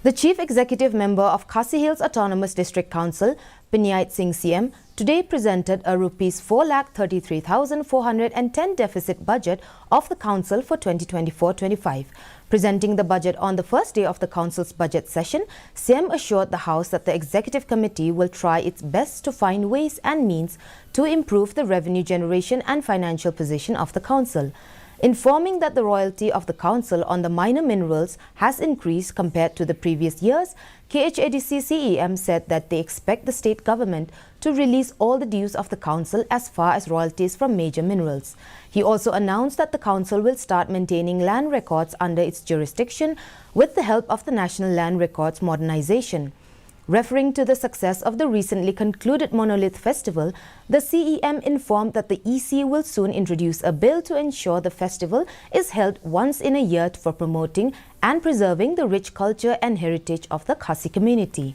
The Chief Executive Member of Khasi Hills Autonomous District Council, Pyniaid Syiem, today presented a Rs 4,33,410 deficit budget of the Council for 2024-25. Presenting the budget on the first day of the Council's budget session, Syiem assured the House that the Executive Committee will try its best to find ways and means to improve the revenue generation and financial position of the Council. Informing that the royalty of the Council on the minor minerals has increased compared to the previous years, Khadc Syiem said that they expect the state government to release all the dues of the Council as far as royalties from major minerals. He also announced that the Council will start maintaining land records under its jurisdiction with the help of the National Land Records Modernization. Referring to the success of the recently concluded Monolith Festival, the CEM informed that the EC will soon introduce a bill to ensure the festival is held once in a year for promoting and preserving the rich culture and heritage of the Khasi community.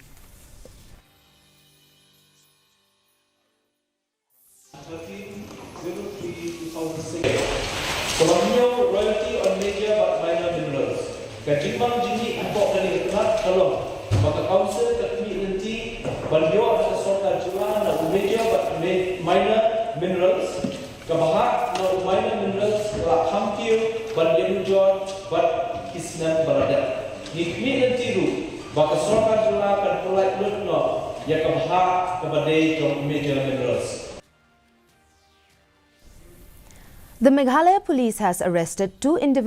Selanjutnya royalty on major but minor minerals. Ketimbang jenis import dari Kelat tolong. Maka Council terkini nanti bandio ada soal jualan na major but minor minerals. Kebahat na minor minerals telah hampir bandio jual but kisnan berada. Nikmi nanti ru. Maka soal jualan kan polite look no. Ya kebahat kepada major minerals. The Meghalaya police has arrested 2 individuals